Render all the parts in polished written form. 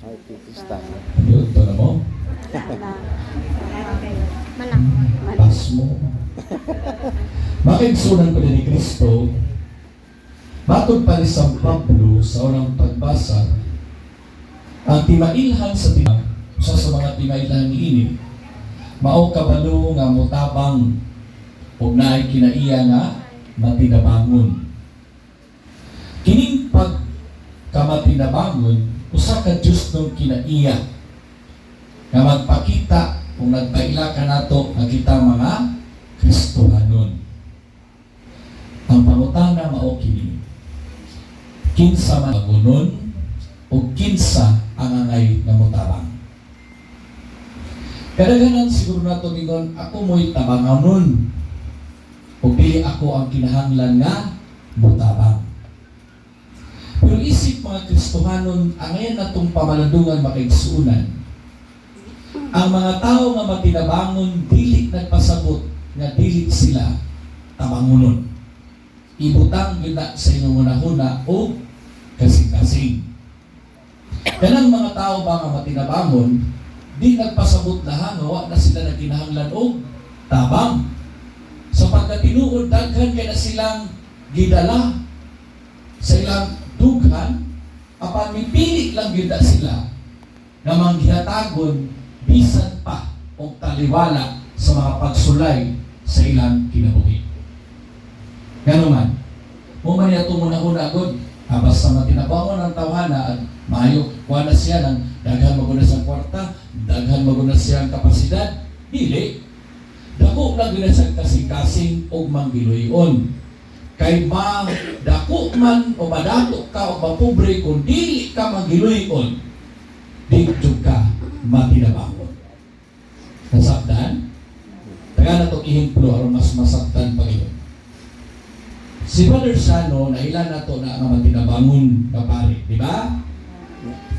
Ay, pista. Yun, ito na mo. Manak. Pas mo. Makigsunan ko din ni Kristo, matod pa ni San Pablo sa unang pagbasa, ang timailhan sa sa mga timailhan ni ini, mao kabalo nga mutabang ug naay kinaiya nga matinabangon. Kining pagkamatinabangon, usa ka Diyos nung kinaiya nga magpakita kung nagpaila ka nato nga kita mga Kristohanon. Ang pangutana mao kini, kinsa man agunon o kinsa ang angay na mutabang. Kadaghanan siguro nato mingon, ako mo'y tabanganon o dili ako ang kinahanglan nga mutabang. Pero isip mga Kristohanon, angayan natong pamalandungan makaigsuunan, ang mga tao nga matinabangon dili nagpasabot nga dili sila tabangonon. Ibutang gina sa inyong unahuna o kasing-kasing. Kanang mga tao ba nga matinabangon, di nagpasabot lahan, wa na sila nagkinahanglan o tabang. Sapagkat tinuod daghan kay na silang gidala sa ilang dughan, apan mipili lang gida sila na manghihatagon bisan pa o taliwala sa mga pagsulay sa ilang kinabuhi. Gano'n man, man niya tumuna-una agad, basta matinabangon ang tawhana at maayok, kuha na siya ng daghan maguna sa kwarta, daghan maguna siya ang kapasidad, dili. Dako na gina sa kasing-kasing o manggiluyon. Kay dako man o madako ka o mapobre kung dili ka manggiluyon, dito ka matinabangon. Nasabdan? Taga na ito ihimplo aron mas masabdan pa yun. Si Brother Sano, nailan na ito na ang matinabangon na pare, di ba?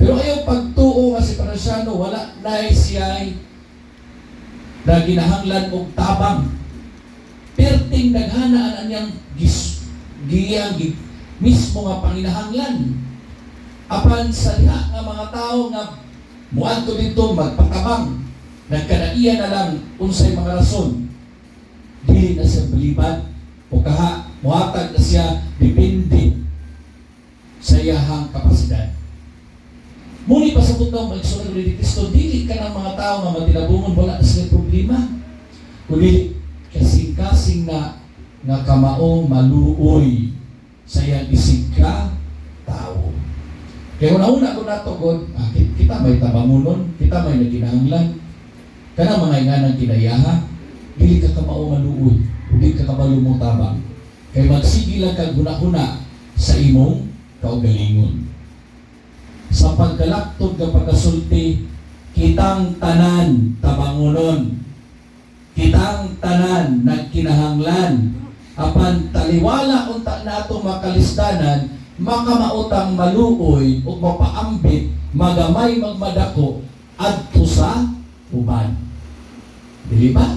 Pero ayaw pagtuo nga si Brother Sano, wala na siya na ginahanglan og tabang. Perting naghanaan anyang giyang mismo nga panginahanglan. Apan sa diha nga mga tao nga muadto dito magpatabang, nagkanaiya na lang unsay mga rason, dili na siya balibad o kaha muhatag na siya depende sa iyahang kapasidad. Muni pasabot daw magsunod ni Kristo, dili ka ng mga tao nga matinabungon, wala na sila problema. Kundi kasing-kasing na nga kamaong maluoy sa iyang isig ka tao. Kaya una-una ko natugod, kita may tabangunon, kita may naginahanglan, kana mga inganang kinayaha, dili ka kamaong maluoy, dili ka kamalumong tabang. Kaya magsige lang kag guna-huna sa imong kaugalingon. Sa pagkalaktod ng pagkasulti, kitang tanan tabangunon, kitang tanan nagkinahanglan, apan taliwala unta nato makalistanan, makamautang maluoy o mapaambit, magamay magmadako adto sa uban. Dili ba?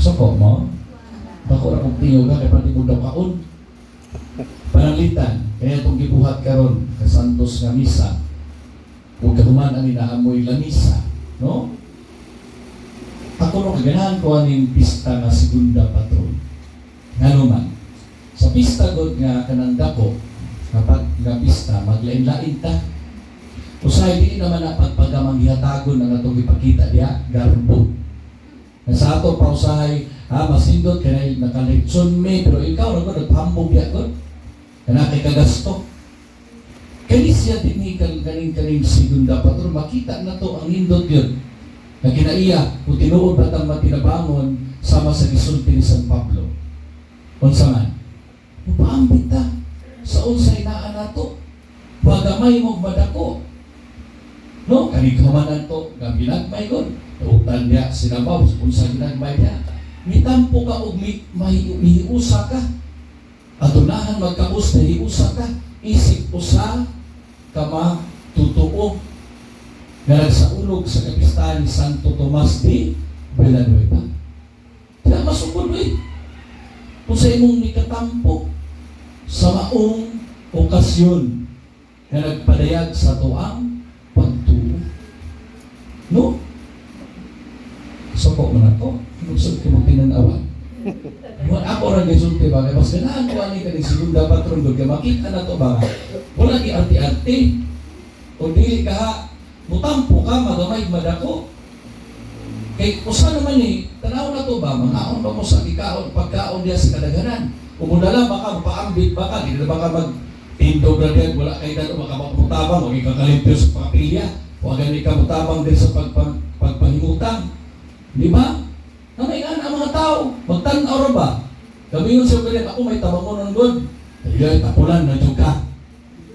Soko mo? Bako na kong tingog ka, kaya pati mo daw kaon. Pananglitan, kaya itong gibuhat karon ka Santos nga misa, huwag kahuman ang inaamoy lamisa, no? Ako no, kaganahan ko aning pista nga segunda patron. Nga naman, sa pista god nga kanandako, kapag nga pista, maglain-lain ta. Usay, di naman na pagpagamang ihatagon na itong ipakita diya, garbo. Sa ato pa usahay, masindot, kaya nakalekson me, pero ikaw na ko, nagpahambog diya ko. Kaya kay kagasto. Kaya siya din kaning segunda patron, makita na to ang indot yun. Na kinaiya, kung tinuod batang matinabangon, sama sa gisulti ni San Pablo. Unsa man, upaambit ta sa unsay naa nato, wagamay mo madako. No, kanikaman to, gaminagmay ko. Utan niya, sinabaw, unsa ginagmay niya. Mitampo ka o mihiusa ka. Adunahan magkabus na hiusa ka. Isip usa ka matutuo. Na nagsaulog sa kapistahan ni Santo Tomas de Villanueva. Kaya masukuloy. Kung sa imong nikatampo sa maong okasyon na nagpadayag sa tuang No? Soko man ako. Lusod ka mong tinanawan. Ako rin gisulti ba? Kaya mas ganahan ko ani ka ng segunda patron doon. Kaya makita na to ba? Wala di arti-arti. O dili ka ha, mutampo ka, magamay madako. Kay usa naman ni, tanaw na to ba? Mangaon ba mo sa ikaon, pagkaon diya sa kadaghanan? Umudala baka, paambit baka, hindi na baka mag-tindog na diyan, wala kayo na baka makutabang, huwag ikakalimpyo sa pamilya, huwag ganit ka mutabang din sa pagpahimutang. Di ba? Namaingan ang mga tao, magtanaw ra ba? Gamingon siya ganit, ako may tabangon ng doon. Ay, tapulan na ka.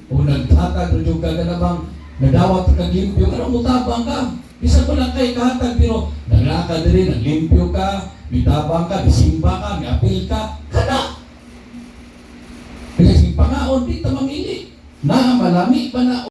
O nagtatag na ka ka na bang nadawat ka limpyo, anong mutabang ka? Bisa ko lang kay kahatag, pero naglakad rin, naglimpyo ka, mitabang ka, bisimba ka, miapil ka, kada! Kaya si pangaon, di tamang ili. Na malami pa na